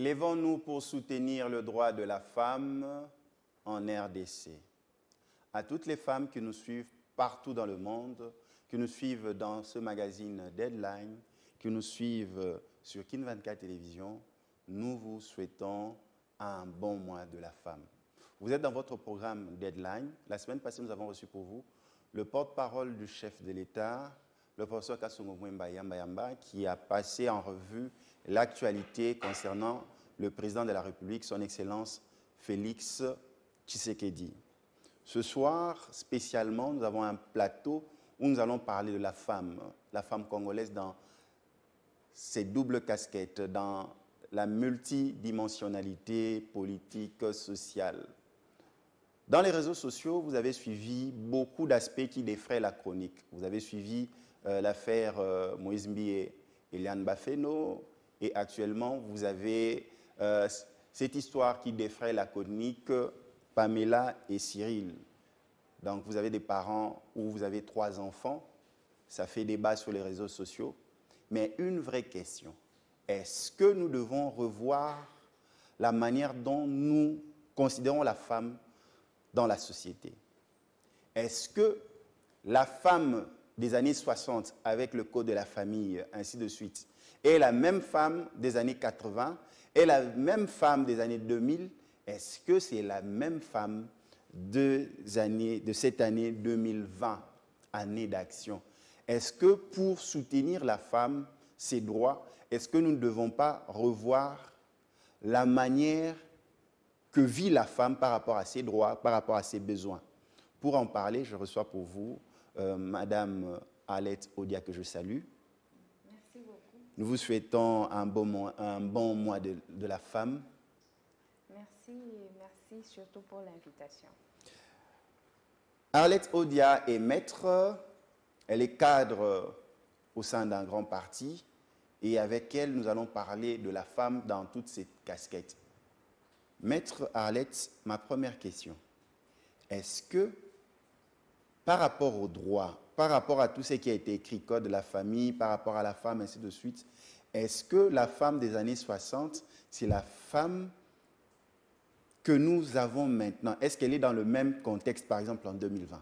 Lèvons-nous pour soutenir le droit de la femme en RDC. À toutes les femmes qui nous suivent partout dans le monde, qui nous suivent dans ce magazine Deadline, qui nous suivent sur Kin 24 Télévision, nous vous souhaitons un bon mois de la femme. Vous êtes dans votre programme Deadline. La semaine passée, nous avons reçu pour vous le porte-parole du chef de l'État, le professeur Kasongo Mbayamba, qui a passé en revue l'actualité concernant le président de la République, son Excellence Félix Tshisekedi. Ce soir, spécialement, nous avons un plateau où nous allons parler de la femme congolaise dans ses doubles casquettes, dans la multidimensionnalité politique, sociale. Dans les réseaux sociaux, vous avez suivi beaucoup d'aspects qui défraient la chronique. Vous avez suivi l'affaire Moïse Mbi et Eliane Bafeno, et actuellement, vous avez cette histoire qui défraie la chronique, Pamela et Cyril. Donc, vous avez des parents où vous avez 3 enfants. Ça fait débat sur les réseaux sociaux. Mais une vraie question, est-ce que nous devons revoir la manière dont nous considérons la femme dans la société? Est-ce que la femme des années 60, avec le code de la famille, ainsi de suite, est la même femme des années 80, est la même femme des années 2000? Est-ce que c'est la même femme de cette année 2020, année d'action? Est-ce que pour soutenir la femme, ses droits, est-ce que nous ne devons pas revoir la manière que vit la femme par rapport à ses droits, par rapport à ses besoins? Pour en parler, je reçois pour vous Madame Arlette Odia, que je salue. Merci beaucoup. Nous vous souhaitons un bon mois de la femme. Merci et merci surtout pour l'invitation. Arlette Odia est maître, elle est cadre au sein d'un grand parti, et avec elle, nous allons parler de la femme dans toutes ses casquettes. Maître Arlette, ma première question, est-ce que, par rapport aux droits, par rapport à tout ce qui a été écrit, code de la famille, par rapport à la femme, ainsi de suite, est-ce que la femme des années 60, c'est la femme que nous avons maintenant? Est-ce qu'elle est dans le même contexte, par exemple, en 2020?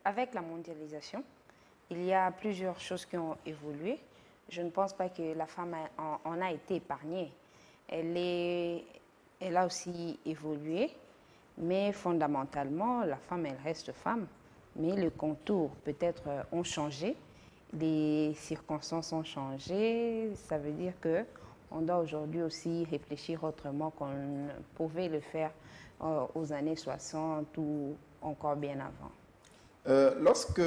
Avec la mondialisation, il y a plusieurs choses qui ont évolué. Je ne pense pas que la femme en a été épargnée. Elle a aussi évolué, mais fondamentalement, la femme, elle reste femme. Mais les contours, peut-être, ont changé. Les circonstances ont changé. Ça veut dire qu'on doit aujourd'hui aussi réfléchir autrement qu'on ne pouvait le faire aux années 60 ou encore bien avant. Lorsque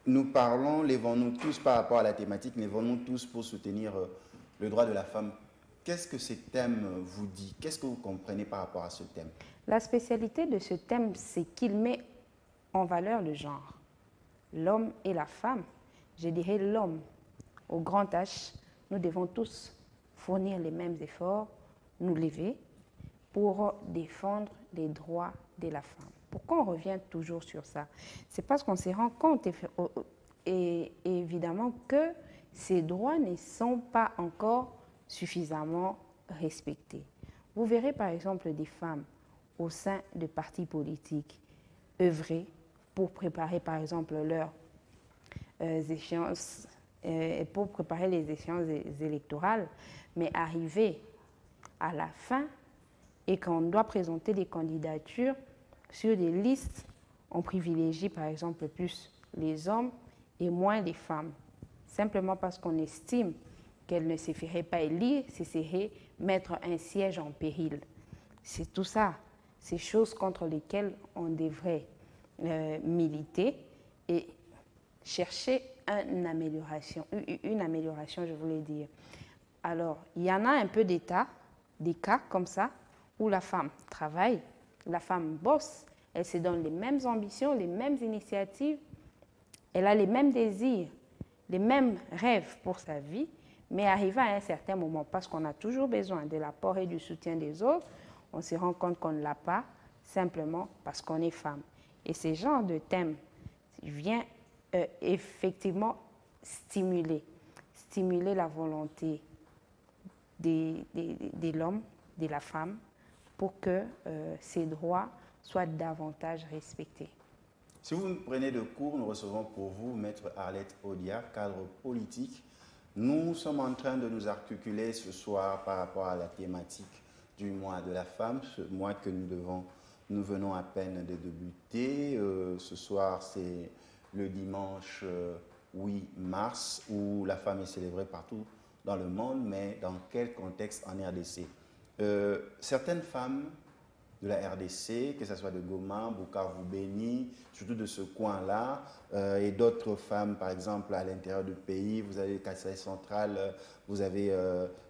nous parlons, lèvons-nous tous par rapport à la thématique, lèvons-nous tous pour soutenir le droit de la femme. Qu'est-ce que ce thème vous dit? Qu'est-ce que vous comprenez par rapport à ce thème? La spécialité de ce thème, c'est qu'il met en valeur le genre, l'homme et la femme. Je dirais l'homme. Au grand H, nous devons tous fournir les mêmes efforts, nous lever pour défendre les droits de la femme. Pourquoi on revient toujours sur ça? C'est parce qu'on se rend compte et évidemment que ces droits ne sont pas encore suffisamment respectés. Vous verrez par exemple des femmes au sein de partis politiques œuvrer pour préparer par exemple leurs échéances, pour préparer les échéances électorales, mais arriver à la fin et qu'on doit présenter des candidatures sur des listes, on privilégie par exemple plus les hommes et moins les femmes, simplement parce qu'on estime qu'elles ne se feraient pas élire, ce serait mettre un siège en péril. C'est tout ça, ces choses contre lesquelles on devrait militer et chercher une amélioration, je voulais dire. Alors, il y en a un peu des cas comme ça, où la femme travaille, la femme bosse, elle se donne les mêmes ambitions, les mêmes initiatives, elle a les mêmes désirs, les mêmes rêves pour sa vie, mais arrivé à un certain moment, parce qu'on a toujours besoin de l'apport et du soutien des autres, on se rend compte qu'on ne l'a pas simplement parce qu'on est femme. Et ce genre de thème vient effectivement stimuler la volonté de l'homme, de la femme, pour que ces droits soient davantage respectés. Si vous prenez de cours, nous recevons pour vous Maître Arlette Odia, cadre politique. Nous sommes en train de nous articuler ce soir par rapport à la thématique du mois de la femme, ce mois que nous venons à peine de débuter. Ce soir, c'est le dimanche 8 mars, où la femme est célébrée partout dans le monde, mais dans quel contexte en RDC? Certaines femmes de la RDC, que ce soit de Goma, Bukavu, Beni, surtout de ce coin-là, et d'autres femmes, par exemple, à l'intérieur du pays, vous avez le Kasaï central, vous avez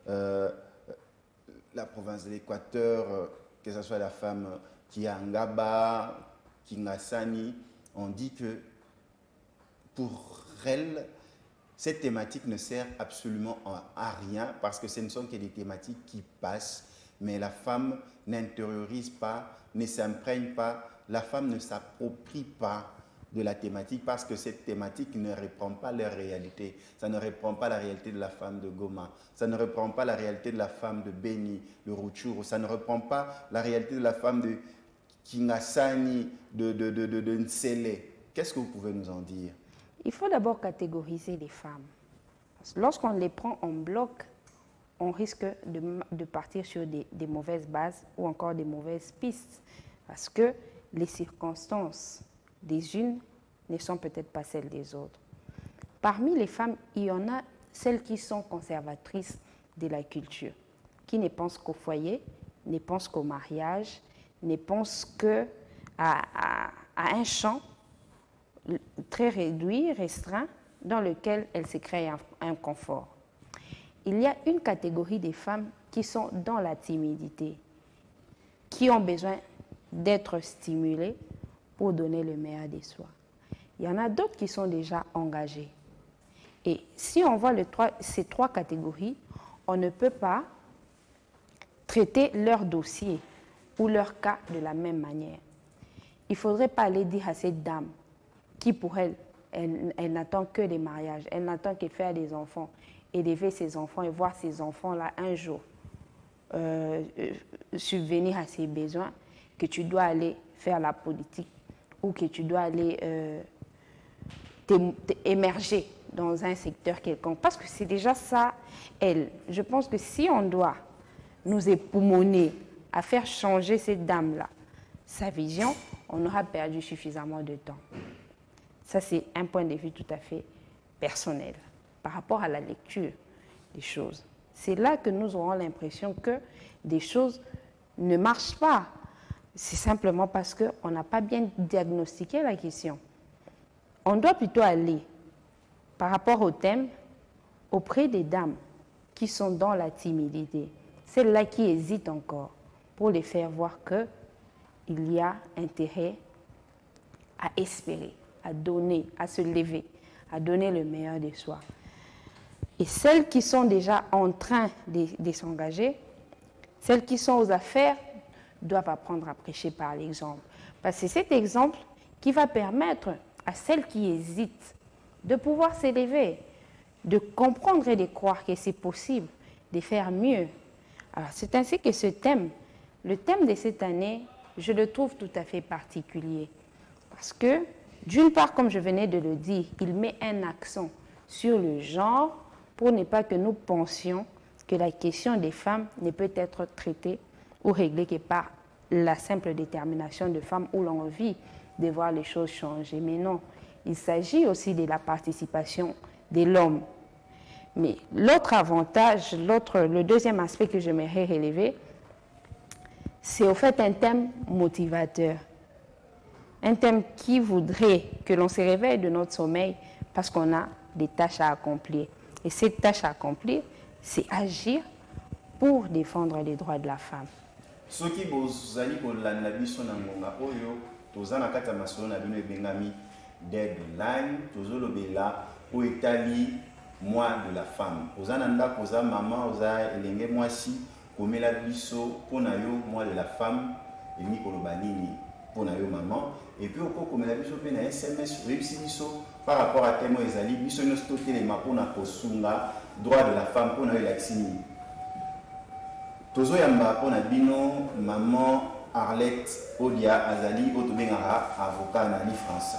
la province de l'Équateur, que ce soit la femme qui est à Ngaba, Kingasani, on dit que pour elles, cette thématique ne sert absolument à rien parce que ce ne sont que des thématiques qui passent, mais la femme n'intériorise pas, ne s'imprègne pas, la femme ne s'approprie pas de la thématique parce que cette thématique ne reprend pas leur réalité. Ça ne reprend pas la réalité de la femme de Goma, ça ne reprend pas la réalité de la femme de Beni, de Rutshuru, ça ne reprend pas la réalité de la femme de Kingasani, de Nsele. Qu'est-ce que vous pouvez nous en dire? Il faut d'abord catégoriser les femmes. Lorsqu'on les prend en bloc, on risque de partir sur des mauvaises bases ou encore des mauvaises pistes parce que les circonstances des unes ne sont peut-être pas celles des autres. Parmi les femmes, il y en a celles qui sont conservatrices de la culture, qui ne pensent qu'au foyer, ne pensent qu'au mariage, ne pensent qu'à un champ très réduit, restreint, dans lequel elles se créent un confort. Il y a une catégorie des femmes qui sont dans la timidité, qui ont besoin d'être stimulées pour donner le meilleur de soi. Il y en a d'autres qui sont déjà engagées. Et si on voit ces trois catégories, on ne peut pas traiter leur dossier ou leur cas de la même manière. Il ne faudrait pas aller dire à cette dame qui, pour elle n'attend que des mariages, elle n'attend que faire des enfants, élever ses enfants et voir ces enfants-là un jour subvenir à ses besoins, que tu dois aller faire la politique ou que tu dois aller émerger dans un secteur quelconque. Parce que c'est déjà ça, elle. Je pense que si on doit nous époumoner à faire changer cette dame-là, sa vision, on aura perdu suffisamment de temps. Ça, c'est un point de vue tout à fait personnel par rapport à la lecture des choses. C'est là que nous aurons l'impression que des choses ne marchent pas. C'est simplement parce qu'on n'a pas bien diagnostiqué la question. On doit plutôt aller, par rapport au thème, auprès des dames qui sont dans la timidité, celles-là qui hésitent encore, pour les faire voir qu'il y a intérêt à espérer, à donner, à se lever, à donner le meilleur de soi. Et celles qui sont déjà en train de s'engager, celles qui sont aux affaires, doivent apprendre à prêcher par l'exemple. Parce que c'est cet exemple qui va permettre à celles qui hésitent de pouvoir s'élever, de comprendre et de croire que c'est possible, de faire mieux. Alors c'est ainsi que ce thème, le thème de cette année, je le trouve tout à fait particulier. Parce que, d'une part, comme je venais de le dire, il met un accent sur le genre pour ne pas que nous pensions que la question des femmes ne peut être traitée ou réglée que par la simple détermination de femmes ou l'envie de voir les choses changer. Mais non, il s'agit aussi de la participation de l'homme. Mais l'autre avantage, le deuxième aspect que j'aimerais relever, c'est au fait un thème motivateur. Un thème qui voudrait que l'on se réveille de notre sommeil parce qu'on a des tâches à accomplir. Et cette tâche à accomplir, c'est agir pour défendre les droits de la femme. Ce qui vous allez pour la biso na ngonga oyo tozana kata masolo na bino ebengami deadline tozolo bela o etali mois de la femme. Ozana ndako oza maman oza elenge mwasi komela biso pona yo mois de la femme eni koloba nini pona yo maman et puis oko komela biso pe na SMS réussi biso par rapport à thème ezali biso nyonso totelema pona kosunga droit de la femme pona yo elakisi nini. Tozo yamba pona bino maman Arlette Odia Azali Otobengara avocat na li France.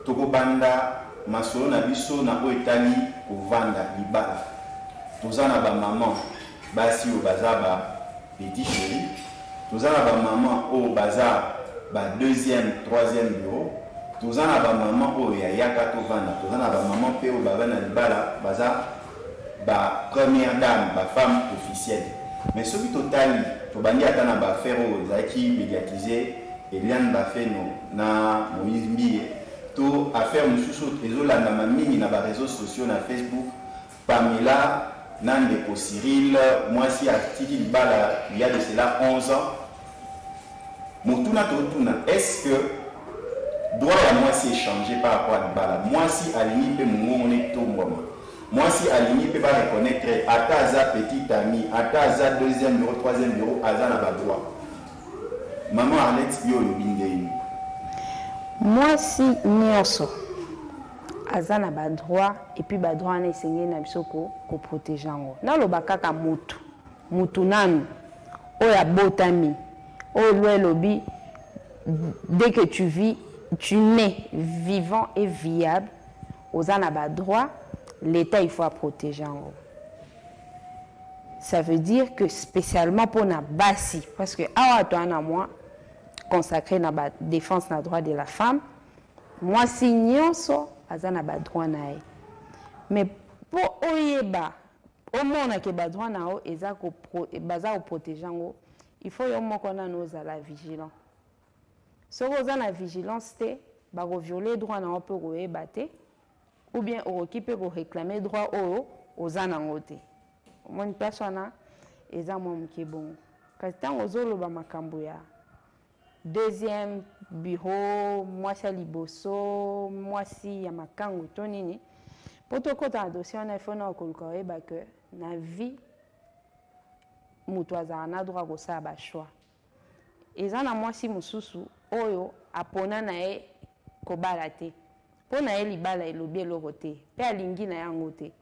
Toko banda masolo na biso na oetali kovanda libala. Tozana ba maman basi o bazaba petit chéri. Tozana ba maman o baza ba deuxième, troisième bureau. Tozana ba maman o yayaka tovanda. Tozana ba maman pe o babana libala baza ba première dame, ba femme officielle. Mais ce qui total, to bandi atana ba faire zaki médiatisé Eliane Bafeno na Moïse Mbiye to affaire mususu ezolanda mamini na ba réseaux sociaux na Facebook Pamela Nandeko Cyril moi si article libala il y a de cela 11 ans Motuna totuna est-ce que droit à moi si échangé par rapport à libala moi si alini pe mungone to mboma moi si aligné peut pas reconnaître Ataza petit ami, Ataza deuxième bureau, troisième bureau, Aza n'a pas droit. Maman Arlette yo le bindé. Moi si nyonso Aza n'a pas droit et puis ba droit na enseigner na bisoko ko protéger ngo. Na lo bakaka mutu nanu oya botami. O lwe lobi dès que tu vis, tu nais vivant et viable, Oza n'a pas droit. L'État, il faut protéger en haut. Ça veut dire que spécialement pour la basi, parce que moi, consacré à la défense des droits de la femme, moi, si nous sommes à droit. Mais pour oyeba, au monde qui a droit na haut, et ça pour protéger en haut, il faut qu'on a nos à la vigilance. Si vous avez la vigilance, vous violer les droits na haut pour oyeba. Ou bien au qui peut réclamer droit aux anangote. Mon personne est un homme qui est bon. Quand on zolo ba makambuya. Deuxième bureau, moi c'est liboso, moi si ya makangu tonini. Pour tout côté dossier on a fait na kolkoe ba que na vie mutu azana droit ko sa ba choix. Ezana moi si mususu oyo apona na e ko balate. Pour na libala elobi elorote pe alingi na yango te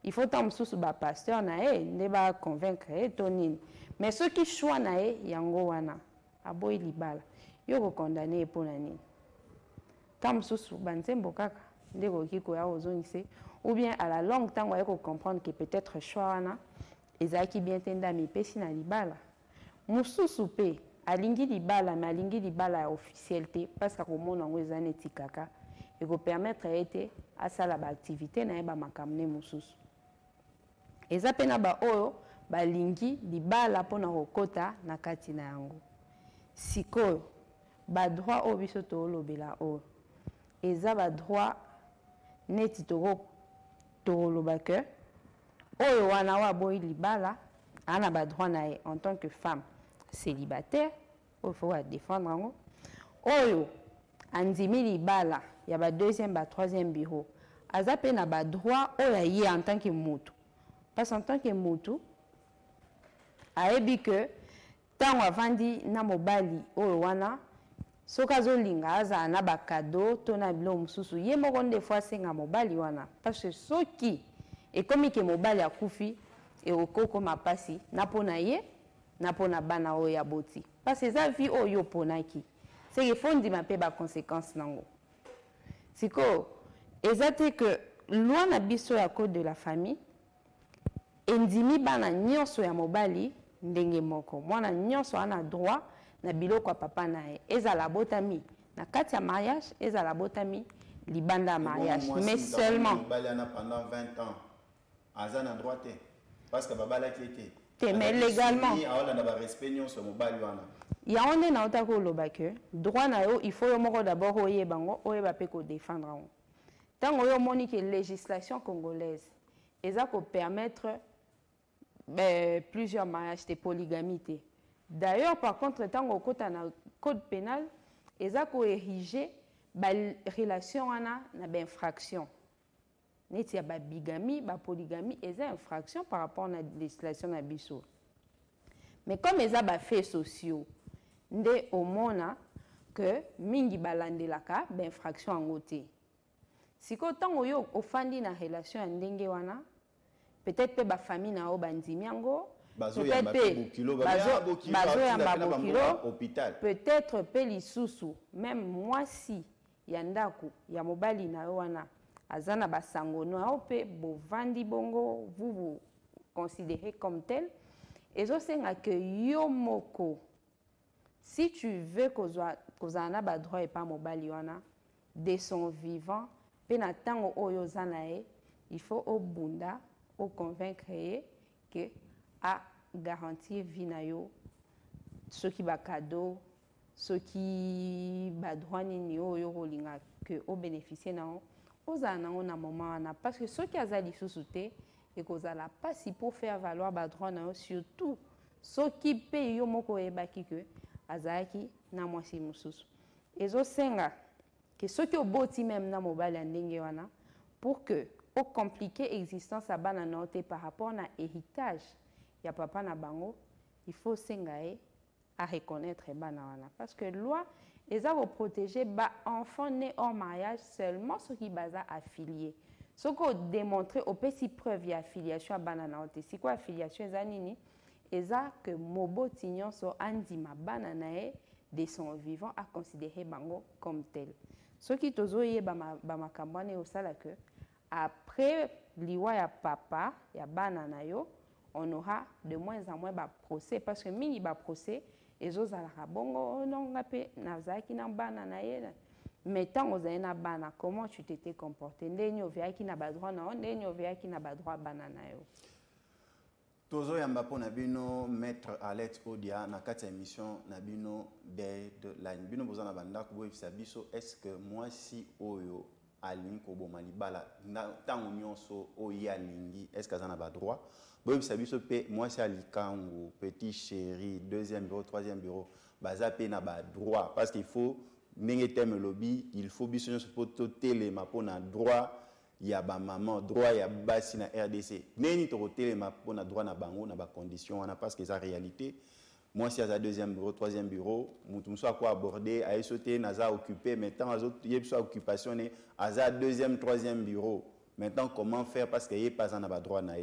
il faut tant mususu ba pasteur na ne ba convaincre tonine mais ceux qui choix na yango wana aboyi libala yo ko condamner pour na nini tant mususu banzembo kaka ndeko kiko ya ozongise ou bien à la longue temps on va comprendre que peut-être choix wana ezaki bien tenda mi pesi na libala mususu pe alingi libala mais alingi libala officialité parce que komona ngo ezane tikaka et vous permettre à ça l'activité na ba makamne mususu eza pena ba oyo ba lingi libala pona kokota na kati na yango sikoyo ba droit o biso to lobela o eza ba droit neti to loba que oyo wana wa boy libala ana ba droit na en tant que femme célibataire il faut défendre yango oyo andimi libala il y a deuxième, troisième bureau. Azape n'a pas droit au en tant que moutou. Parce qu'en tant que moutou, a dit que tant avant dit na mobali au wana, sokazo linga aza na ba cadeau, tona bilo mususu. Ye moko des fois c'est na mobali wana. Parce que ceux qui et comme que mobali a kufi et au koko ma pasi, na pona ye, na pona bana o ya boti. Parce que ça vie o yo ponaki. C'est que faut dire ma pe ba conséquences nango. Siko, exacte que loin na biso ya code de la famille, endimi bana nyonso ya mobali ndenge moko. Mwana nyonso ana droit na biloko ya papa na ye. Ezala botami na kati ya mariage, ezala botami libanda mariage. Mais seulement mobali ana pendant 20 ans. Aza na droit parce que baba la qui était. Mais légalement. Il y a un na otako loba que droit na yo il faut yo moko d'abord oye bango oye ba pe ko défendre ngo. Tango yo moni que législation congolaise eza ko permettre plusieurs mariages de polygamie. D'ailleurs par contre tango kota na code pénal eza ko ériger ba relation ana na ba infraction. Neti ya ba bigamie, ba polygamie eza infraction par rapport à la législation na biso. Mais comme eza ba faits sociaux nde omona que mingi balandelaka ba infraction yango te. Siko tango yo ofandi na relation ya ndenge wana peut-être pe ba famille na o bandimi yango Peut-être peli susu même moi si yandaku ya mobali na wana azana basango no pe bovandi bongo vous considérez comme tel et zo senga que yo moko si tu veux kozana ba droit et pas mobali wana de son vivant pe na tango oyo zanae il faut au bunda au convaincre que à garantir vie na yo ceux qui ba cadeau ceux qui ba droit ni oyo rolinga que au bénéficier na ozana na moment na parce que ceux qui azali sous-souté et kozala pas si pour faire valoir ba droit na surtout ceux qui paye yo moko e baki que azaki na mwasi mususu ezo senga que ceux qui oboti même na mobile ndenge wana pour que au compliqué existence à bana note par rapport à héritage ya papa na bango il faut sengae à reconnaître bana wana parce que loi les a protéger ba enfant né hors mariage seulement ceux qui basa affiliés ce qu'on démontrer au petit preuve ya affiliation à bana note c'est quoi affiliation zanini eza que mobo tignon so andima bana nae de son vivant à considérer bango comme tel ce qui tozoye ba makambane au sala que après liwa ya papa ya bana na yo on aura de moins en moins ba procès parce que mingi ba procès ezozala bongo non ngape nazaki na bana na ye mais tant ozali na bana comment tu t'étais comporté ndenyo viaki na ba droit na ndenyo viaki na ba droit bana na yo Tozo yamba po na bino maître Alex Odia na kati émission na bino deadline bino bozana banda ko boyisa biso est-ce que moi si oyo alingi ko boma libala tango nyonso oyo alingi est-ce que azana ba droit boyisa biso pe moi si alikango petit chéri deuxième bureau troisième bureau baza pe na ba droit parce qu'il faut ndenge teme lobby il faut biso nyonso po to telema po na droit ya ba maman droit ya basi na RDC neni to telema po na droit na bango na ba condition wana parce que ça réalité moi si à deuxième bureau troisième bureau mutu so quoi aborder a sauter naza occupé maintenant azo yebso occupation ne aza deuxième troisième bureau maintenant comment faire parce que y pas en ba droit na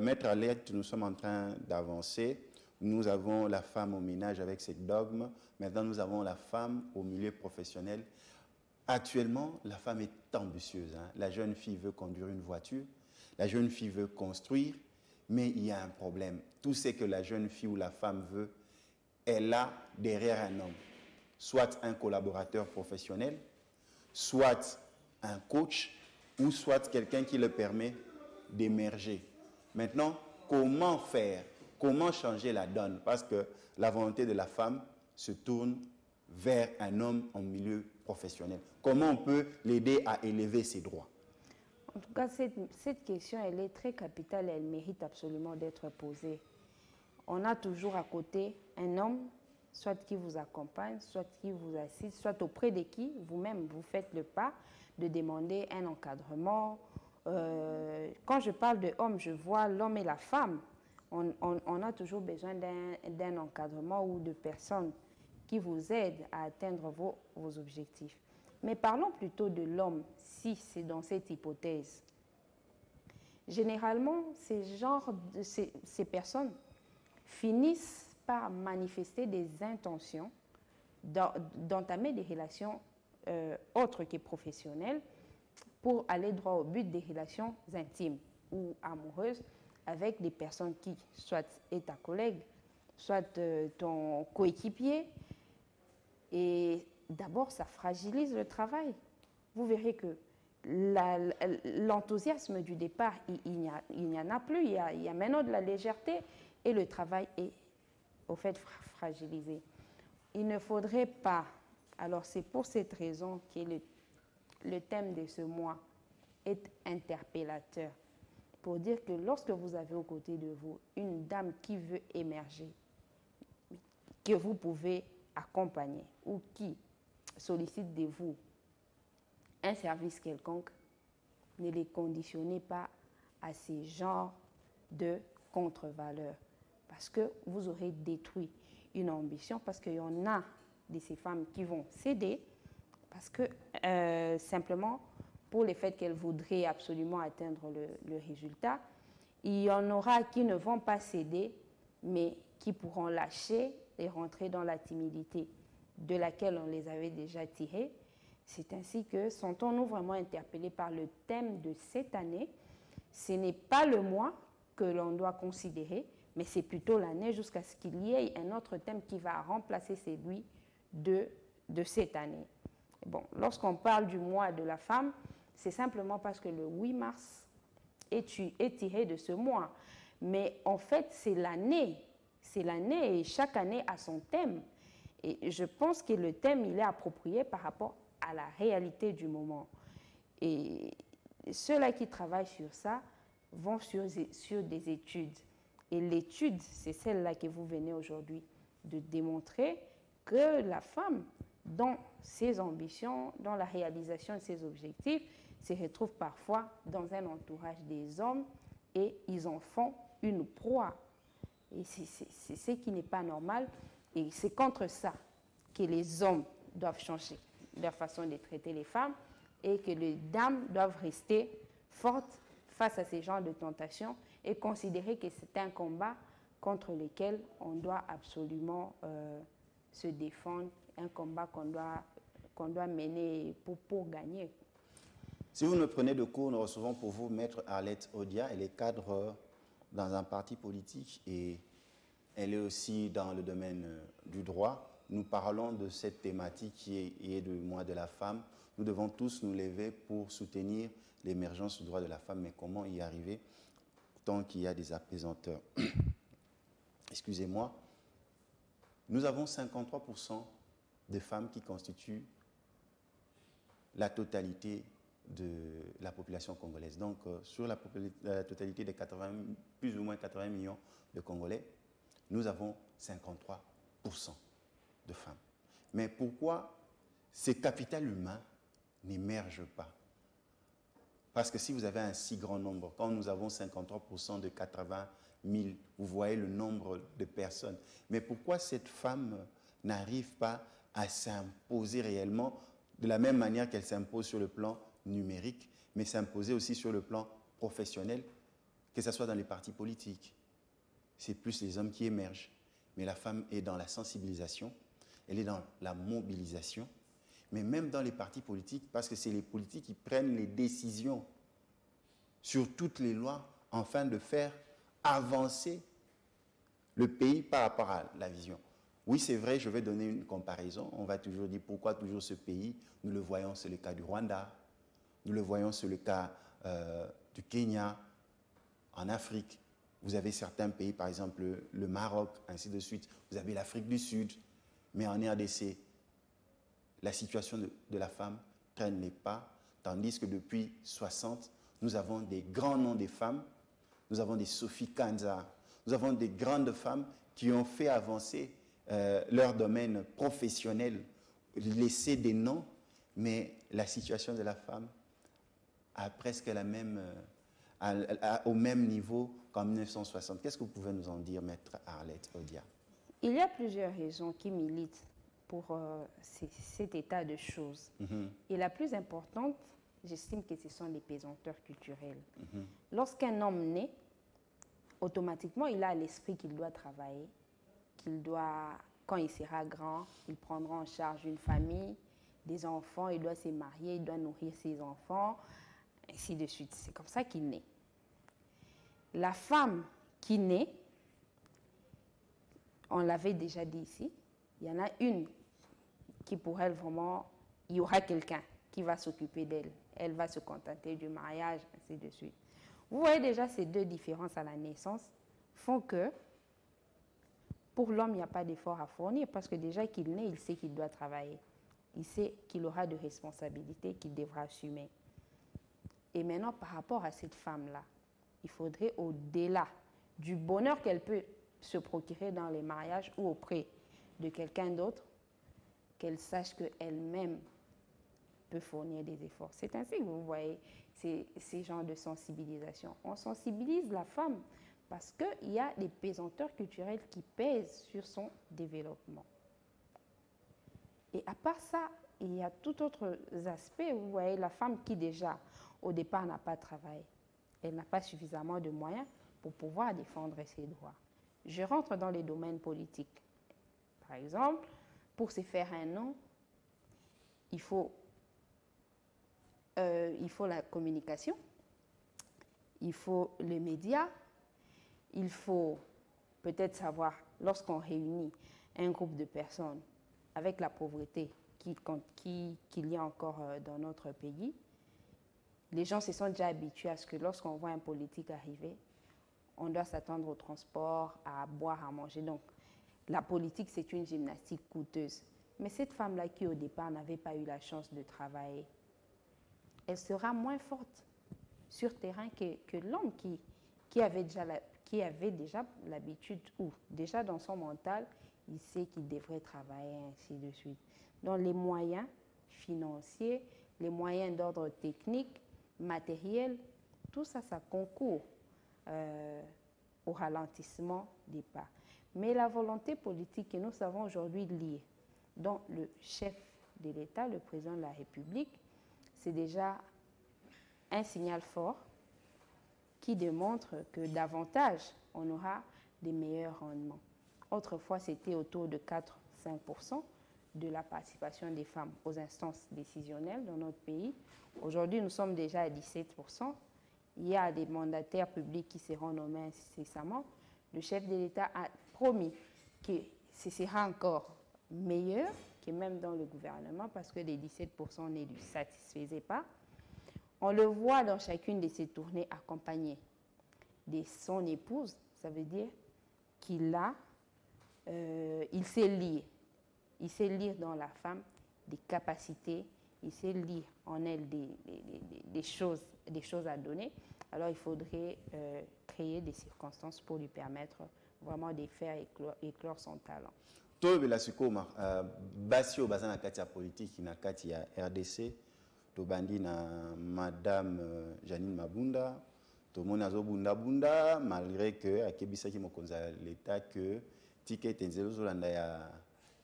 maître Alerte nous sommes en train d'avancer nous avons la femme au ménage avec ses dogmes maintenant nous avons la femme au milieu professionnel. Actuellement, la femme est ambitieuse. Hein. La jeune fille veut conduire une voiture, la jeune fille veut construire, mais il y a un problème. Tout ce que la jeune fille ou la femme veut, elle a derrière un homme, soit un collaborateur professionnel, soit un coach, ou soit quelqu'un qui le permet d'émerger. Maintenant, comment faire? Comment changer la donne? Parce que la volonté de la femme se tourne vers un homme en milieu professionnel. Comment on peut l'aider à élever ses droits? En tout cas, cette question, elle est très capitale et elle mérite absolument d'être posée. On a toujours à côté un homme, soit qui vous accompagne, soit qui vous assiste, soit auprès de qui vous-même vous faites le pas de demander un encadrement. Quand je parle de homme, je vois l'homme et la femme. On a toujours besoin d'un encadrement ou de personnes qui vous aident à atteindre vos objectifs. Mais parlons plutôt de l'homme, si c'est dans cette hypothèse. Généralement, ces personnes finissent par manifester des intentions d'entamer des relations autres que professionnelles pour aller droit au but des relations intimes ou amoureuses avec des personnes qui, soit est ta collègue, soit ton coéquipier. Et d'abord, ça fragilise le travail. Vous verrez que l'enthousiasme du départ, il n'y en a plus. Il y a maintenant de la légèreté et le travail est au fait fragilisé. Il ne faudrait pas, alors c'est pour cette raison que le thème de ce mois est interpellateur, pour dire que lorsque vous avez aux côtés de vous une dame qui veut émerger, que vous pouvez accompagner ou qui sollicite de vous un service quelconque, ne les conditionnez pas à ces genres de contre-valeurs parce que vous aurez détruit une ambition, parce qu'il y en a de ces femmes qui vont céder parce que simplement pour le fait qu'elles voudraient absolument atteindre le résultat. Il y en aura qui ne vont pas céder mais qui pourront lâcher et rentrer dans la timidité de laquelle on les avait déjà tirés. C'est ainsi que sentons-nous vraiment interpellés par le thème de cette année. Ce n'est pas le mois que l'on doit considérer, mais c'est plutôt l'année jusqu'à ce qu'il y ait un autre thème qui va remplacer celui de cette année. Bon, lorsqu'on parle du mois de la femme, c'est simplement parce que le 8 mars est tiré de ce mois. Mais en fait, c'est l'année et chaque année a son thème. Et je pense que le thème, il est approprié par rapport à la réalité du moment. Et ceux-là qui travaillent sur ça vont sur des études. Et l'étude, c'est celle-là que vous venez aujourd'hui de démontrer que la femme, dans ses ambitions, dans la réalisation de ses objectifs, se retrouve parfois dans un entourage des hommes et ils en font une proie. Et c'est ce qui n'est pas normal. Et c'est contre ça que les hommes doivent changer leur façon de traiter les femmes et que les dames doivent rester fortes face à ces genres de tentations et considérer que c'est un combat contre lequel on doit absolument se défendre, un combat qu'on doit mener pour gagner. Si vous me prenez de cours, nous recevons pour vous Maître Arlette Odia. Elle est cadre dans un parti politique et elle est aussi dans le domaine du droit. Nous parlons de cette thématique qui est du mois de la femme. Nous devons tous nous lever pour soutenir l'émergence du droit de la femme, mais comment y arriver tant qu'il y a des apaisanteurs. Excusez-moi. Nous avons 53% de femmes qui constituent la totalité de la population congolaise. Donc, sur la totalité des plus ou moins 80 millions de Congolais, nous avons 53% de femmes. Mais pourquoi ce capital humain n'émerge pas? Parce que si vous avez un si grand nombre, quand nous avons 53% de 80 000, vous voyez le nombre de personnes. Mais pourquoi cette femme n'arrive pas à s'imposer réellement de la même manière qu'elle s'impose sur le plan numérique, mais s'imposer aussi sur le plan professionnel, que ce soit dans les partis politiques? C'est plus les hommes qui émergent. Mais la femme est dans la sensibilisation, elle est dans la mobilisation, mais même dans les partis politiques, parce que c'est les politiques qui prennent les décisions sur toutes les lois, afin de faire avancer le pays par rapport à la vision. Oui, c'est vrai, je vais donner une comparaison. On va toujours dire pourquoi toujours ce pays. Nous le voyons, c'est le cas du Rwanda. Nous le voyons, c'est le cas du Kenya, en Afrique. Vous avez certains pays, par exemple le Maroc, ainsi de suite. Vous avez l'Afrique du Sud. Mais en RDC, la situation de la femme traîne les pas, tandis que depuis 60, nous avons des grands noms des femmes. Nous avons des Sophie Kanza. Nous avons des grandes femmes qui ont fait avancer leur domaine professionnel, laisser des noms, mais la situation de la femme a presque au même niveau qu'en 1960. Qu'est-ce que vous pouvez nous en dire, Maître Arlette Odia? Il y a plusieurs raisons qui militent pour cet état de choses. Et la plus importante, j'estime que ce sont les pesanteurs culturels. Lorsqu'un homme naît, automatiquement, il a à l'esprit qu'il doit travailler, quand il sera grand, il prendra en charge une famille, des enfants, il doit se marier, il doit nourrir ses enfants, ainsi de suite. C'est comme ça qu'il naît. La femme qui naît, on l'avait déjà dit ici, il y en a une qui pour elle vraiment, il y aura quelqu'un qui va s'occuper d'elle. Elle va se contenter du mariage, ainsi de suite. Vous voyez déjà ces deux différences à la naissance font que pour l'homme, il n'y a pas d'effort à fournir parce que déjà qu'il naît, il sait qu'il doit travailler. Il sait qu'il aura de responsabilités qu'il devra assumer. Et maintenant, par rapport à cette femme-là, il faudrait, au-delà du bonheur qu'elle peut se procurer dans les mariages ou auprès de quelqu'un d'autre, qu'elle sache qu'elle-même peut fournir des efforts. C'est ainsi que vous voyez ces genres de sensibilisation. On sensibilise la femme parce qu'il y a des pesanteurs culturels qui pèsent sur son développement. Et à part ça, il y a tout autre aspect. Vous voyez, la femme qui déjà, au départ, n'a pas travaillé. Elle n'a pas suffisamment de moyens pour pouvoir défendre ses droits. je rentre dans les domaines politiques. Par exemple, pour se faire un nom, il faut la communication, il faut les médias, il faut peut-être savoir, lorsqu'on réunit un groupe de personnes avec la pauvreté qu'il y a encore dans notre pays, les gens se sont déjà habitués à ce que lorsqu'on voit un politique arriver, on doit s'attendre au transport, à boire, à manger. Donc, la politique, c'est une gymnastique coûteuse. Mais cette femme-là qui, au départ, n'avait pas eu la chance de travailler, elle sera moins forte sur terrain que l'homme qui avait déjà l'habitude, ou déjà dans son mental, il sait qu'il devrait travailler, ainsi de suite. Donc, les moyens financiers, les moyens d'ordre technique, matériel, tout ça, ça concourt au ralentissement des pas. Mais la volonté politique que nous savons aujourd'hui liée, dont le chef de l'État, le président de la République, c'est déjà un signal fort qui démontre que davantage on aura des meilleurs rendements. Autrefois, c'était autour de 4-5% de la participation des femmes aux instances décisionnelles dans notre pays. Aujourd'hui, nous sommes déjà à 17%. Il y a des mandataires publics qui seront nommés incessamment. Le chef de l'État a promis que ce sera encore meilleur que même dans le gouvernement parce que les 17% ne lui satisfaisaient pas. On le voit dans chacune de ses tournées accompagnées de son épouse. Ça veut dire qu'il sait lire. Il sait lire dans la femme des capacités, il sait lire en elle des choses à donner. Alors il faudrait créer des circonstances pour lui permettre vraiment de faire éclore son talent. Tobela sikoma basi o bazana kati ya politique na kati ya RDC to bandi na madame Janine Mabunda to mona zo bunda malgré que akebisa ki mokonza l'état que ticket enzelo zolanda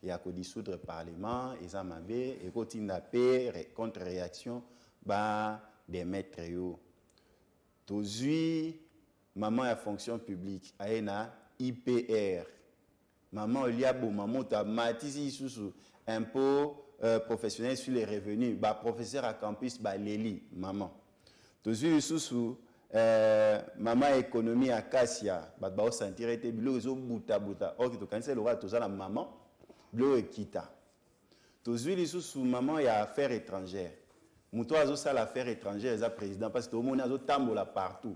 ya ko dissoudre parlement eza mabe e ko tinda pe contre réaction ba des maîtres yo to zui maman ya fonction publique aena IPR maman Oliabo, maman ta matisi sous impôt professionnel sur les revenus, bah professeur à campus bah Leli maman. Toujours sous maman économie à Cassia, bah au sentir été bilo zo buta. Ok to kanse lora to la maman blo ekita. Toujours sous maman ya affaires étrangères. Muto azo ça l'affaire étrangère za président parce que au monde azo tambola partout.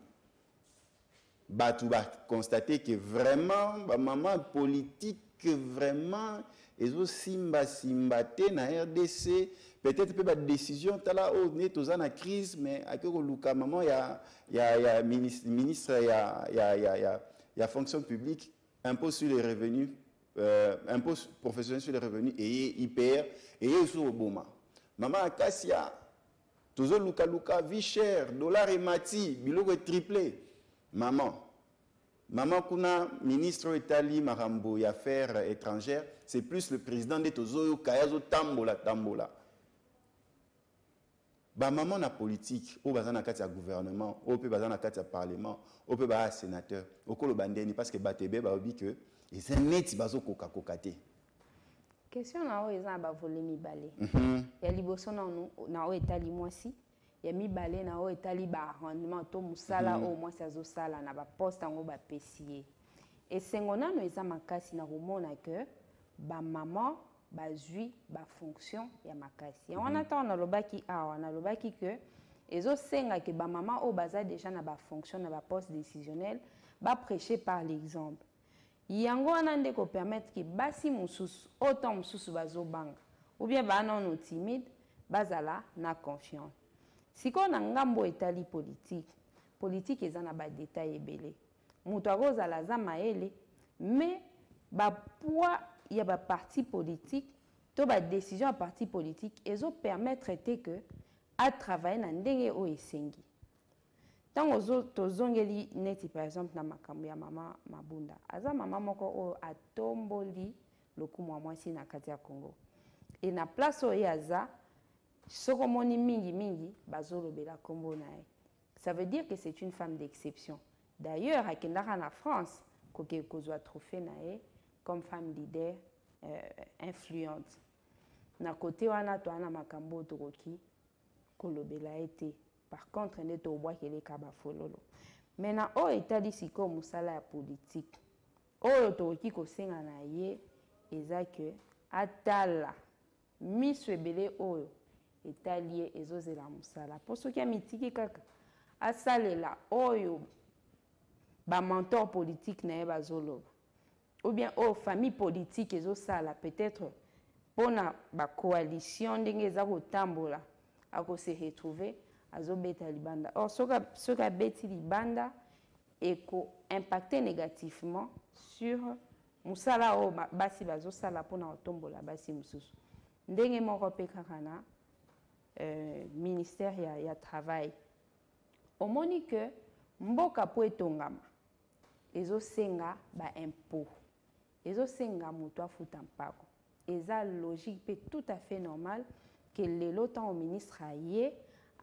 Bah, tu vas constater que vraiment, bah, maman politique, vraiment, ils ont simbaté na RDC, peut-être que la décision, tu as là, oh, n'est pas en crise, mais à que le maman, il y a ministre, il y a fonction publique, impôt sur les revenus, impôt professionnel sur les revenus, et IPR, et aussi au Boma. Maman Akassia, toujours Luka, vie chère, dollar et mati, biloko triplé. Maman kuna ministre Italie Marambo et affaires étrangères, c'est plus le président de Tozo Kayazo tambola. Ba maman na politique, au bazana katia gouvernement, au pe bazana katia parlement, au pe ba sénateur, au kolo bandeni parce que batebe ba obi que ils un net bazo kokate. Question na o eza ba volé mi balé. Ya liboso na o Italie moisi. Ya mibale na o etali ba rendement to musala o moi sazo sala na ba poste ngo ba pesier et sengona no eza makasi na komona que ba maman ba zui ba fonction ya makasi on attend na lobaki na lobaki que ezo senga que ba maman o baza déjà na ba fonction na ba poste décisionnel ba prêcher par l'exemple yango wana ndeko permettre que basi mususu autant mususu bazo banga ou bien ba non timide bazala na confiance. Si on a ngambo etali politique eza na ba détail ebele. Mutu akozala za maele, mais ba poids ya ba parti politique, to ba décision à parti politique ezo permettre que à travailler na ndenge o esengi. Tango tozongeli neti par exemple na makambo ya mama Mabunda. Aza mama moko o atomboli lokumu mwasi na kati ya Congo. Et na place o yaza Sokomoni mingi bazolo bela kombo nae. Ça veut dire que c'est une femme d'exception. D'ailleurs, à Kendara en France, koke kozwa trophée na ye comme femme leader influente. Na côté wana to ana makambo tokoki kolobela ete. Par contre nde to obwakele kaba fololo. Mena o etali siko musala ya politique. Oyo tokoki kosenga na ye eza ke atala miso ebele oyo etali ye ezozela musala. Po soki amitiki kaka asalela oyo ba mentor politique na ye bazoloba. Ou bien oyo famille politique ezosala peut-être pona ba coalition ndenge eza kotambola ako se retrouver azobeta libanda. Or soka beti libanda eko impacter négativement sur musala o basi bazosala pona otombola basi mususu. Ndenge moko pe kaka na ministère ya travail. Omoni que mboka po etongama ezosenga ba impôt. Ezosenga mutu afuta mpako. Eza logique pe tout à fait normal que lelo tant au ministre aye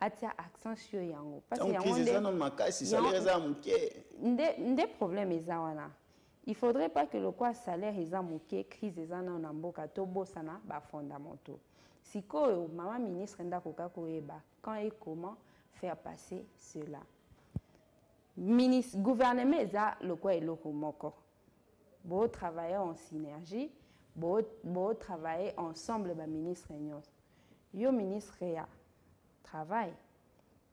atia accent sur yango. Parce que nde problème eza wana. Il faudrait pas que le quoi salaire eza muke crise eza na mboka to bosana ba fondamentaux. Sikoyo mama ministre ndako koyeba quand et comment faire passer cela. Ministre gouvernement eza le quoi eloko moko. Bo travailler en synergie, bo travailler ensemble ba ministre nyos. Yo ministre ya travail.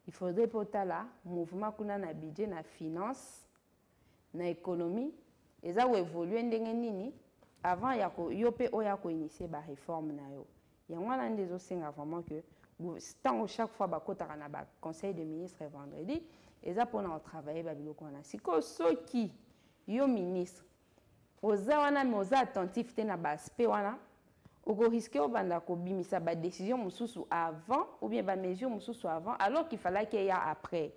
Il faudrait potala mouvement kuna na budget na finance na économie eza ou évoluer ndenge nini avant ya ko yo pe oya ko initier ba réforme na yo. Yango wana ndezo senga vraiment que tant chaque fois ba kotaka na ba conseil de ministre vendredi eza pona travailler ba biloko wana. Siko soki yo ministre oza wana mais oza attentif te na ba aspect wana oko risquer obanda ko bimisa ba décision mususu avant ou bien ba mesure mususu avant alors qu'il fallait qu'il y a après.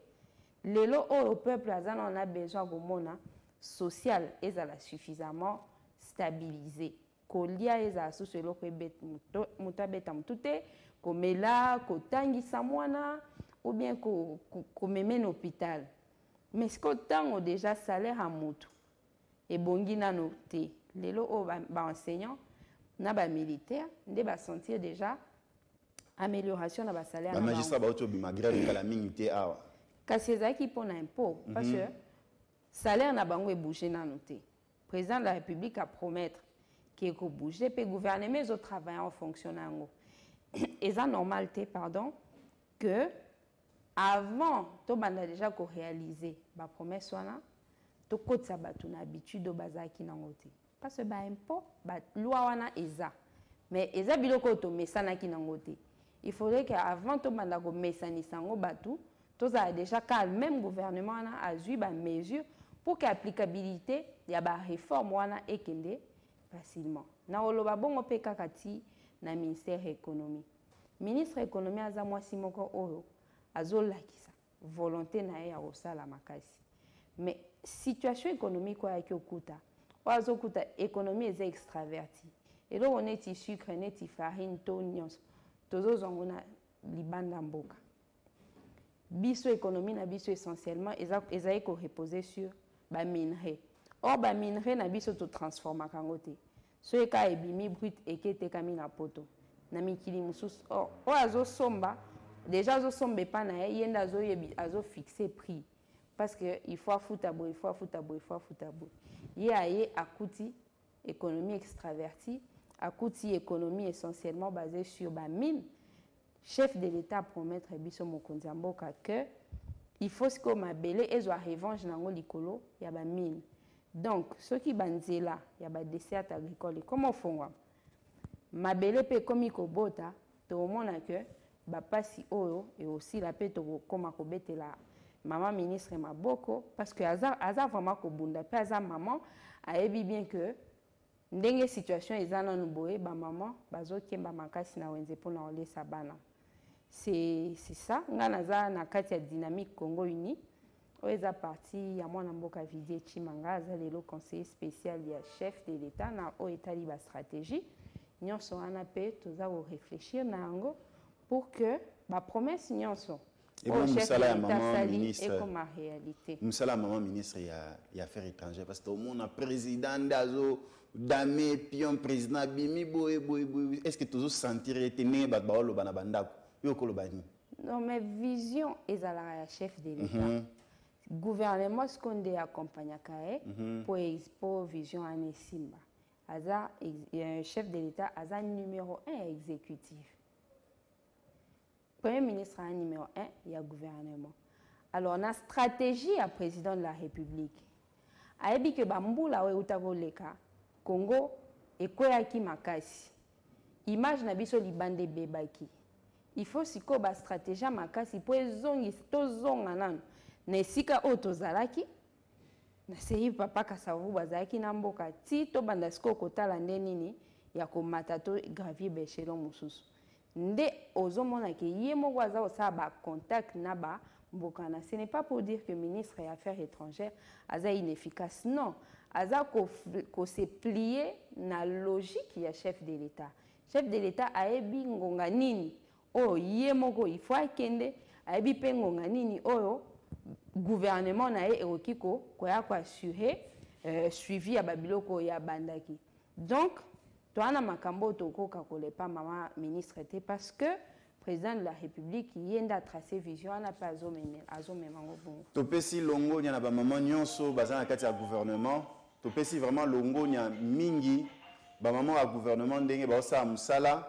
Lelo au peuple azana on a besoin de mona social ezala suffisamment stabilisé. Kolia eza susu eloko ebet mutabeta mutute komela kotangisa mwana ou bien ko meme na hôpital. Mais ce que tango déjà salaire à mutu et bongi nano te. Lelo o ba enseignant na ba militaire nde ba sentir déjà amélioration na ba salaire. Ba magistrat ba oto bima grève kala mingi awa. Kasi ezaki pona impôt parce que salaire na bango e bouger nano te. Président de la République a promettre qu'il ko bouger pe gouvernement zo travailler en fonction nango. Et ça normalité pardon que avant to banda déjà ko réaliser ba promesse wana to kotsa batu na habitude bazaki nango te. Parce que ba impôt ba loi wana eza mais eza biloko to mesana ki nango te. Il faudrait que avant to banda ko mesani sango batu to za déjà quand même gouvernement wana a eu ba mesure pour que applicabilité ya ba réforme wana ekende facilement. Na oloba bongo pe kakati na ministère économie. Ministre économie aza mwasi moko oyo azolakisa volonté na ya osala makasi. Mais situation économique kwa yaki okuta. Oazo kuta économie est extravertie. Et là on est sucre, on est farine, tonions. Tozo zongo na libanda mboka. Biso économie na biso essentiellement eza ko reposer sur ba minerai. Or ba minerai na biso to transforma kangote. So eka ebimi brut ekete kami na poto. Na mikili mususu. Or azo somba déjà azo sombe pa na yenda azo yebi azo fixer prix. Parce que il faut foutabo, il faut foutabo, il faut foutabo. Yé akuti économie extravertie, akuti économie essentiellement basée sur ba mine. Chef de l'État promettre biso mokonzi mboka que il faut ce que mabele ezwa revanche nango likolo ya ba mine. Donc ceux qui banzela ya ba dessert agricole comment font mabele pe komi kobota to mona que ba pasi oyo et aussi la pe to koma kobetela maman ministre maboko parce que aza vraiment kobunda pe aza maman ayebi bien que ndenge situation ezana nuboye ba maman bazokemba makasi na wenze pona olesa bana. C'est ça ngana za na kati ya dynamique Congo Uni oeza parti ya mwana mboka Vivier Chimanga za lelo conseiller spécial ya chef de l'État na o etali ba stratégie nyonso wana pe toza ko réfléchir na yango pour que ba promesse nyonso Et bon, chef de Moussala, l'État maman sali ministre. et comme en réalité. Moussala, maman ministre, il y a affaires étrangères. Parce que tout le monde a président d'Azo, Damé, Pion, président Bimi, boy. Est-ce que tu as senti que tu es né à Baolo, Banabanda? Non, mais vision est à la chef de l'État. Gouvernement, ce qu'on dit accompagné pour vision en Simba. Aza, chef de l'État, Aza numéro 1 exécutif. Premier ministre a numéro 1, il y a gouvernement. Alors, on a stratégie à président de la République. Ayebi que Bamboula ou Utaboleka, Congo, et Koyaki Makasi. Image na biso libande bebaki. Il faut si ko ba stratégie makasi pour zongi to zonga nan. Na sika otozalaki. Na seyi papa kasavu bazaki na mboka ti to banda siko kotala ndenini ya ko matato gravier bechelon mususu. Nde ozomona ke ye moko aza osala ba contact na ba mbokana. Ce n'est pas pour dire que le ministre des Affaires étrangères aza inefficace. Non, aza ko se plier na logique ya chef de l'État. Chef de l'État ayebi ngonga nini o ye moko il faut akende ayebi pe ngonga nini oyo gouvernement na ye ekiko koya ko assurer suivi ya babiloko ya bandaki. Donc toana makambo tokoka kolepa mama ministre te parce que président de la République yenda tracer vision na pas azomema ngobongo. Topesi longo nya na ba maman nyonso bazana kati ya gouvernement, topesi vraiment longo nya mingi ba maman à gouvernement ndenge ba osa musala,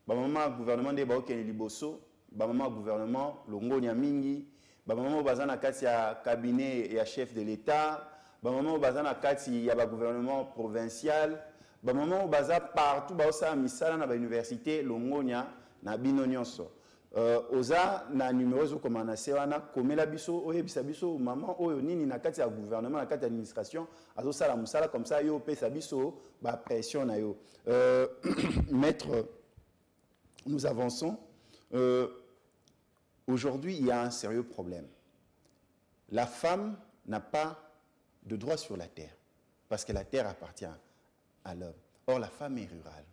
ba maman à gouvernement ndenge ba okene liboso, ba maman à gouvernement longo nya mingi, ba maman bazana kati ya cabinet ya chef de l'État, ba maman bazana kati ya ba gouvernement provincial, ba maman baza partout ba osa misala na ba université longo nya na bino nyonso. Oza na numéro zo komana sewana komela biso oyebisa biso maman oyo nini na kati ya gouvernement na kati ya administration azo sala musala comme ça yo pesa biso ba pression na yo. Maître, nous avançons. Aujourd'hui, il y a un sérieux problème. La femme n'a pas de droit sur la terre parce que la terre appartient à l'homme. Or, la femme est rurale.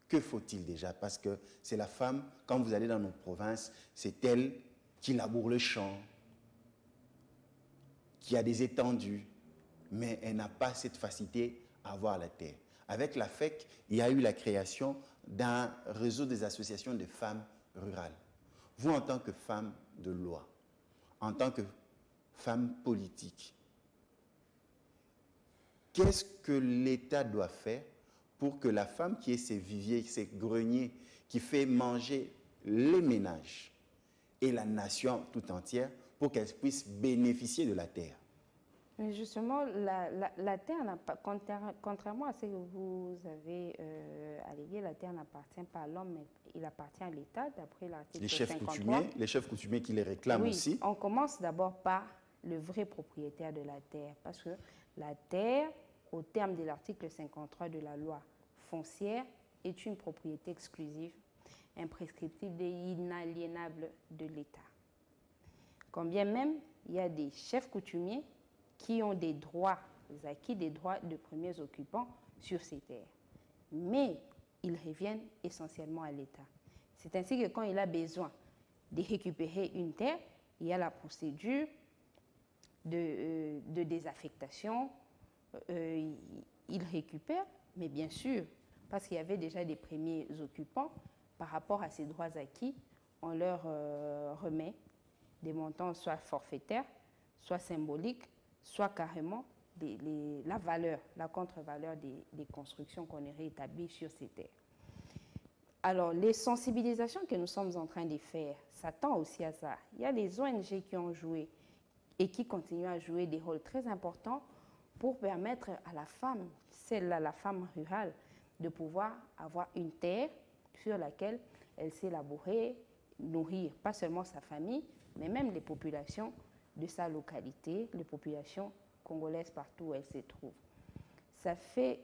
Que faut-il déjà? Parce que c'est la femme, quand vous allez dans nos provinces, c'est elle qui laboure le champ, qui a des étendues, mais elle n'a pas cette facilité à avoir la terre. Avec la FEC, il y a eu la création d'un réseau des associations de femmes rurales. Vous, en tant que femme de loi, en tant que femme politique, qu'est-ce que l'État doit faire pour que la femme qui est ses viviers, ses greniers, qui fait manger les ménages et la nation tout entière, pour qu'elle puisse bénéficier de la terre? Mais justement, la terre n'a pas, contrairement à ce que vous avez allégué, la terre n'appartient pas à l'homme, mais il appartient à l'État, d'après l'article 53. Les chefs coutumiers qui les réclament oui, aussi. On commence d'abord par le vrai propriétaire de la terre, parce que la terre, au terme de l'article 53 de la loi foncière, est une propriété exclusive, imprescriptible et inaliénable de l'État. Quand bien même, il y a des chefs coutumiers qui ont des droits acquis, des droits de premiers occupants sur ces terres. Mais ils reviennent essentiellement à l'État. C'est ainsi que quand il a besoin de récupérer une terre, il y a la procédure de désaffectation. Il récupère, mais bien sûr, parce qu'il y avait déjà des premiers occupants, par rapport à ces droits acquis, on leur remet des montants soit forfaitaires, soit symboliques, soit carrément la valeur, la contre-valeur des constructions qu'on aurait établies sur ces terres. Alors, les sensibilisations que nous sommes en train de faire, ça tend aussi à ça. Il y a des ONG qui ont joué et qui continuent à jouer des rôles très importants pour permettre à la femme, celle-là, la femme rurale, de pouvoir avoir une terre sur laquelle elle sait labourer, nourrir pas seulement sa famille, mais même les populations de sa localité, les populations congolaises partout où elles se trouvent. Ça fait,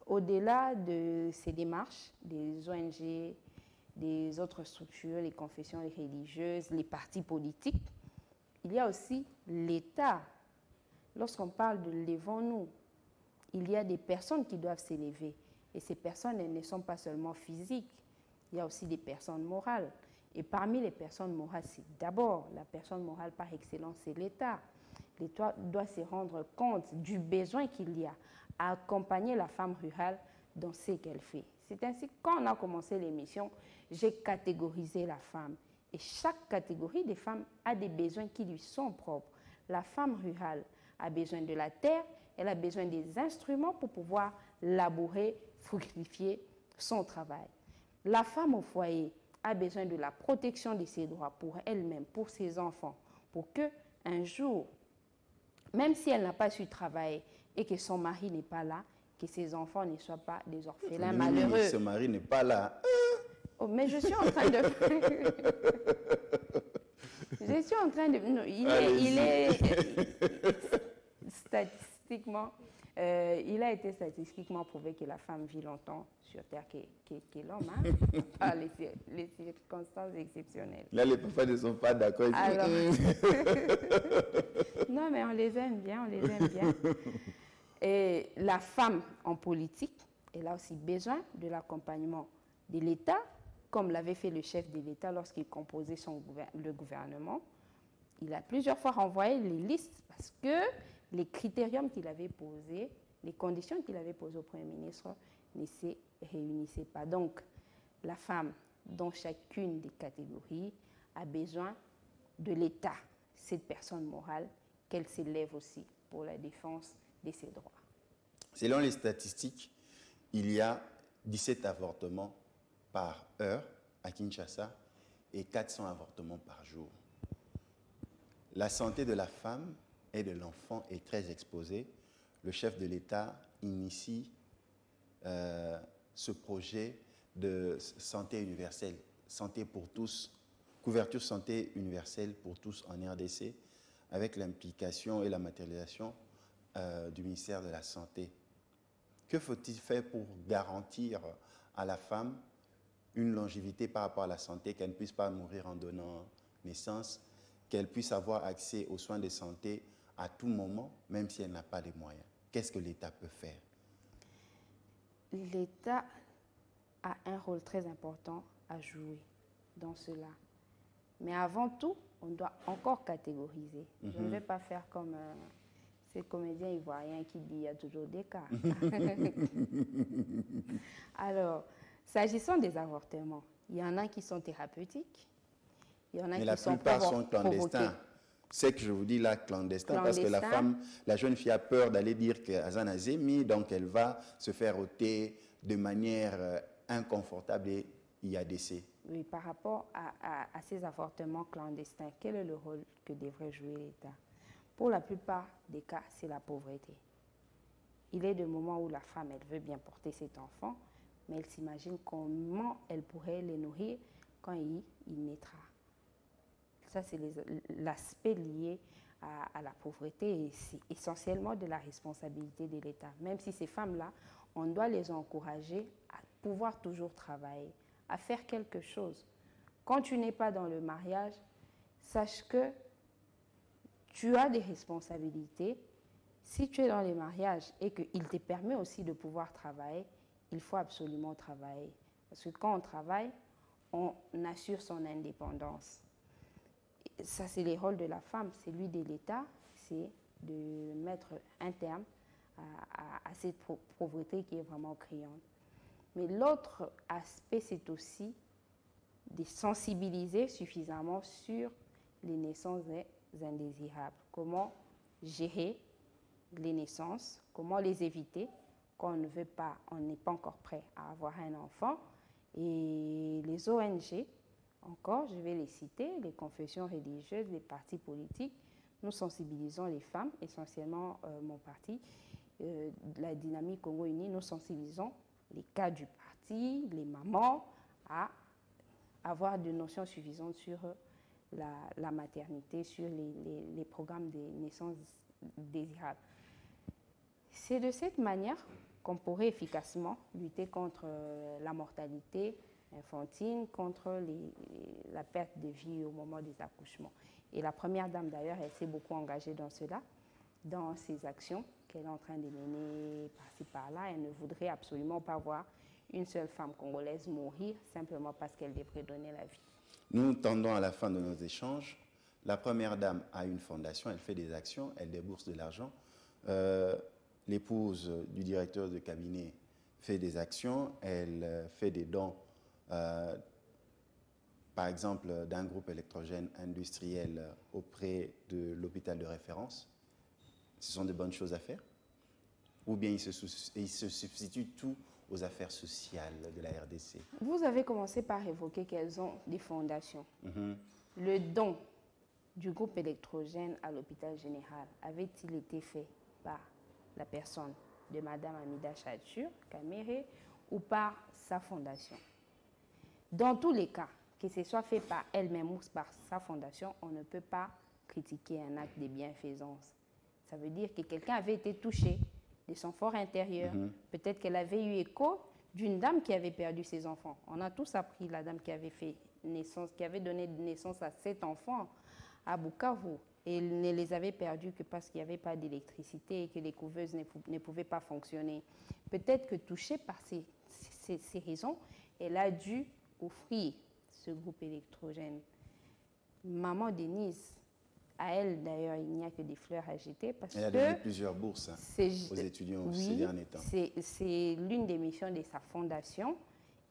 au-delà de ces démarches, des ONG, des autres structures, les confessions religieuses, les partis politiques, il y a aussi l'État. Lorsqu'on parle de levons-nous, il y a des personnes qui doivent s'élever. Et ces personnes, elles ne sont pas seulement physiques. Il y a aussi des personnes morales. Et parmi les personnes morales, c'est d'abord la personne morale par excellence, c'est l'État. L'État doit se rendre compte du besoin qu'il y a à accompagner la femme rurale dans ce qu'elle fait. C'est ainsi que quand on a commencé l'émission, j'ai catégorisé la femme. Et chaque catégorie des femmes a des besoins qui lui sont propres. La femme rurale a besoin de la terre, elle a besoin des instruments pour pouvoir labourer, fructifier son travail. La femme au foyer a besoin de la protection de ses droits pour elle-même, pour ses enfants, pour que un jour, même si elle n'a pas su travailler et que son mari n'est pas là, que ses enfants ne soient pas des orphelins malheureux. Ce mari n'est pas là. Oh, mais je suis en train de... je suis en train de... Non, il est statistiquement... il a été statistiquement prouvé que la femme vit longtemps sur Terre que l'homme, hein, par les circonstances exceptionnelles. Là, les papas ne sont pas d'accord. Alors... non, mais on les aime bien, on les aime bien. Et la femme en politique, elle a aussi besoin de l'accompagnement de l'État, comme l'avait fait le chef de l'État lorsqu'il composait le gouvernement. Il a plusieurs fois renvoyé les listes parce que les critériums qu'il avait posés, les conditions qu'il avait posées au Premier ministre ne se réunissaient pas. Donc, la femme, dans chacune des catégories, a besoin de l'État, cette personne morale, qu'elle s'élève aussi pour la défense de ses droits. Selon les statistiques, il y a 17 avortements par heure à Kinshasa et 400 avortements par jour. La santé de la femme et de l'enfant est très exposée. Le chef de l'État initie ce projet de santé universelle, santé pour tous, couverture santé universelle pour tous en RDC, avec l'implication et la matérialisation du ministère de la Santé. Que faut-il faire pour garantir à la femme une longévité par rapport à la santé, qu'elle ne puisse pas mourir en donnant naissance, qu'elle puisse avoir accès aux soins de santé à tout moment, même si elle n'a pas les moyens? Qu'est-ce que l'État peut faire? L'État a un rôle très important à jouer dans cela. Mais avant tout, on doit encore catégoriser. Je ne vais pas faire comme ces comédiens ivoiriens qui disent qu'il y a toujours des cas. Alors, s'agissant des avortements, il y en a qui sont thérapeutiques, il y en a qui sont provoqués. Mais la plupart sont clandestins. C'est que je vous dis là, clandestin, parce que la femme, la jeune fille a peur d'aller dire qu'elle a zémi, donc elle va se faire ôter de manière inconfortable et il y a décès. Oui, par rapport à ces avortements clandestins, quel est le rôle que devrait jouer l'État? Pour la plupart des cas, c'est la pauvreté. Il est des moments où la femme, elle veut bien porter cet enfant, mais elle s'imagine comment elle pourrait les nourrir quand il naîtra. Ça, c'est l'aspect lié à la pauvreté et c'est essentiellement de la responsabilité de l'État. Même si ces femmes-là, on doit les encourager à pouvoir toujours travailler, à faire quelque chose. Quand tu n'es pas dans le mariage, sache que tu as des responsabilités. Si tu es dans le mariage et qu'il te permet aussi de pouvoir travailler, il faut absolument travailler. Parce que quand on travaille, on assure son indépendance. Ça, c'est le rôle de la femme, celui de l'État, c'est de mettre un terme à cette pauvreté qui est vraiment criante. Mais l'autre aspect, c'est aussi de sensibiliser suffisamment sur les naissances indésirables. Comment gérer les naissances, comment les éviter quand on ne veut pas, on n'est pas encore prêt à avoir un enfant. Et les ONG, encore, je vais les citer, les confessions religieuses, les partis politiques, nous sensibilisons les femmes, essentiellement mon parti, la Dynamique Congo Uni, nous sensibilisons les cadres du parti, les mamans, à avoir des notions suffisantes sur la maternité, sur les programmes de naissance désirables. C'est de cette manière qu'on pourrait efficacement lutter contre la mortalité infantile, contre la perte de vie au moment des accouchements. Et la première dame, d'ailleurs, elle s'est beaucoup engagée dans cela, dans ses actions qu'elle est en train de mener par-ci par-là. Elle ne voudrait absolument pas voir une seule femme congolaise mourir simplement parce qu'elle devrait donner la vie. Nous tendons à la fin de nos échanges. La première dame a une fondation, elle fait des actions, elle débourse de l'argent. L'épouse du directeur de cabinet fait des actions, elle fait des dons, par exemple, d'un groupe électrogène industriel auprès de l'hôpital de référence. Ce sont de bonnes choses à faire. Ou bien il se substitue tout aux affaires sociales de la RDC. Vous avez commencé par évoquer qu'elles ont des fondations. Le don du groupe électrogène à l'hôpital général avait-il été fait par la personne de Mme Amida Chatur Kamere ou par sa fondation? Dans tous les cas, que ce soit fait par elle-même ou par sa fondation, on ne peut pas critiquer un acte de bienfaisance. Ça veut dire que quelqu'un avait été touché de son fort intérieur. Peut-être qu'elle avait eu écho d'une dame qui avait perdu ses enfants. On a tous appris la dame qui avait fait naissance, qui avait donné naissance à 7 enfants à Bukavu. Et elle ne les avait perdus que parce qu'il n'y avait pas d'électricité et que les couveuses ne pouvaient pas fonctionner. Peut-être que touchée par ces raisons, elle a dû offrir ce groupe électrogène. Maman Denise, à elle d'ailleurs, il n'y a que des fleurs à jeter parce elle a donné plusieurs bourses aux étudiants ces derniers temps. C'est l'une des missions de sa fondation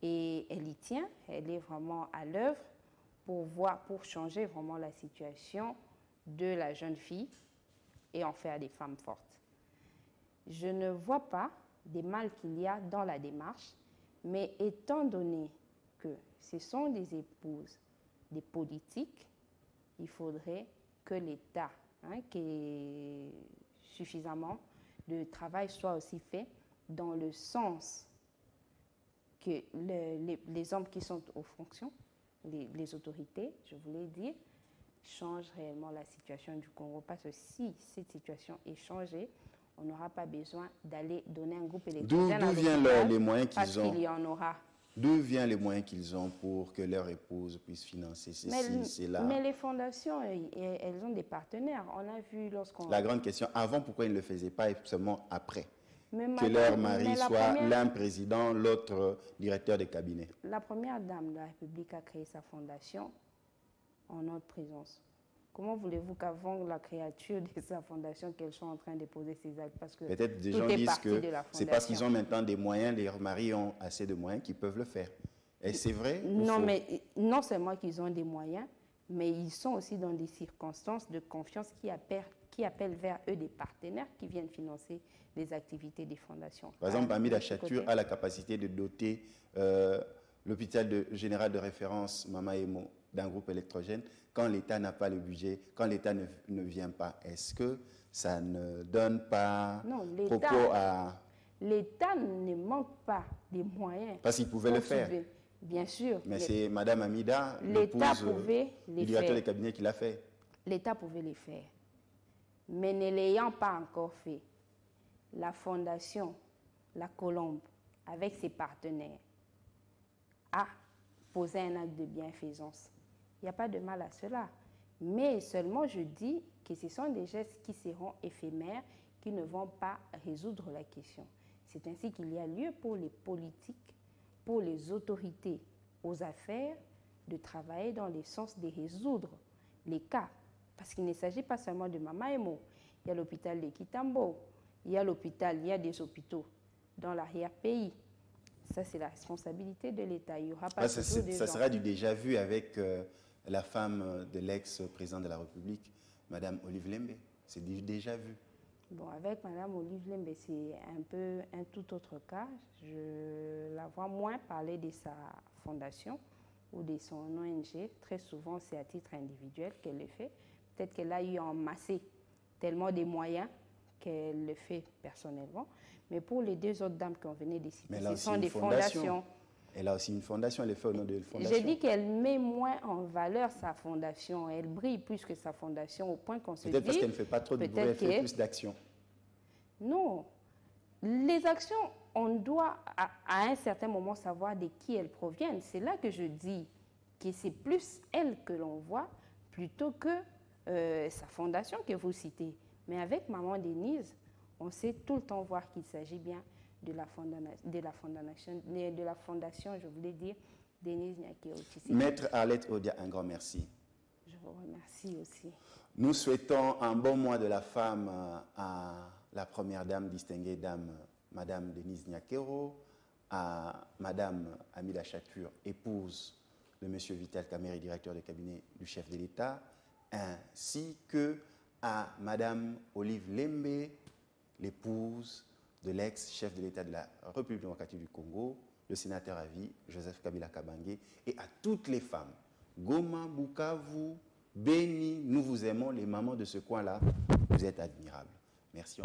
et elle y tient. Elle est vraiment à l'œuvre pour changer vraiment la situation de la jeune fille et en faire des femmes fortes. Je ne vois pas des mal qu'il y a dans la démarche, mais étant donné que ce sont des épouses, des politiques, il faudrait que l'État, que suffisamment de travail soit aussi fait dans le sens que les hommes qui sont aux fonctions, les autorités, je voulais dire, changent réellement la situation du Congo. Parce que si cette situation est changée, on n'aura pas besoin d'aller donner un groupe électrogène. D'où viennent les moyens qu'ils ont? Parce qu'il y en aura. D'où viennent les moyens qu'ils ont pour que leur épouse puisse financer ceci, cela? Mais les fondations, elles ont des partenaires. On a vu lorsqu'on... La grande question, avant, pourquoi ils ne le faisaient pas et seulement après? Mais que leur mari soit l'un président, l'autre directeur de cabinet. La première dame de la République a créé sa fondation en notre présence. Comment voulez-vous qu'avant la créature de sa fondation, qu'elle soit en train de poser ses actes? Parce que peut-être des gens disent que c'est parce qu'ils ont maintenant des moyens, les maris ont assez de moyens qu'ils peuvent le faire. Et c'est vrai? Non, mais non seulement qu'ils ont des moyens, mais ils sont aussi dans des circonstances de confiance qui appellent vers eux des partenaires qui viennent financer les activités des fondations. Par exemple, Amida Chatur a la capacité de doter l'hôpital général de référence Mama Emo d'un groupe électrogène quand l'État n'a pas le budget, quand l'État ne vient pas. Est-ce que ça ne donne pas propos à... L'État ne manque pas des moyens. Parce qu'il pouvait le faire. Bien sûr. Mais c'est Mme Amida, l'épouse du directeur de cabinet, qui l'a fait. L'État pouvait les faire. Mais ne l'ayant pas encore fait, la fondation, la Colombe, avec ses partenaires, a posé un acte de bienfaisance. Il n'y a pas de mal à cela. Mais seulement je dis que ce sont des gestes qui seront éphémères, qui ne vont pas résoudre la question. C'est ainsi qu'il y a lieu pour les politiques, pour les autorités aux affaires, de travailler dans le sens de résoudre les cas. Parce qu'il ne s'agit pas seulement de Mama Emo. Il y a l'hôpital de Kitambo, il y a des hôpitaux dans l'arrière-pays. Ça, c'est la responsabilité de l'État. Il y aura pas ça sera du déjà vu avec la femme de l'ex-président de la République, Mme Olive Lembe. C'est du déjà vu. Bon, avec Mme Olive Lembe, c'est un peu un tout autre cas. Je la vois moins parler de sa fondation ou de son ONG. Très souvent, c'est à titre individuel qu'elle le fait. Peut-être qu'elle a eu amassé tellement de moyens qu'elle le fait personnellement. Mais pour les deux autres dames qu'on venait de citer, ce sont des fondations. Elle a aussi une fondation, elle est fait au nom de fondation. J'ai dit qu'elle met moins en valeur sa fondation. Elle brille plus que sa fondation au point qu'on se dit... Peut-être parce qu'elle ne fait pas trop de bruit, elle fait plus d'actions. Non. Les actions, on doit à un certain moment savoir de qui elles proviennent. C'est là que je dis que c'est plus elle que l'on voit plutôt que sa fondation que vous citez. Mais avec Maman Denise, on sait tout le temps voir qu'il s'agit bien de la fondation, je voulais dire, Denise Nyakero Tshisekedi. Maître Arlette Odia, un grand merci. Je vous remercie aussi. Nous souhaitons un bon mois de la femme à la première dame, distinguée dame, Madame Denise Nyakero, à Madame Amila Chatur, épouse de Monsieur Vital Kamerhe, directeur de cabinet du chef de l'État, ainsi que à Madame Olive Lembe, l'épouse de l'ex-chef de l'État de la République démocratique du Congo, le sénateur à vie, Joseph Kabila Kabange, et à toutes les femmes. Goma, Bukavu, Béni, nous vous aimons, les mamans de ce coin-là, vous êtes admirables. Merci.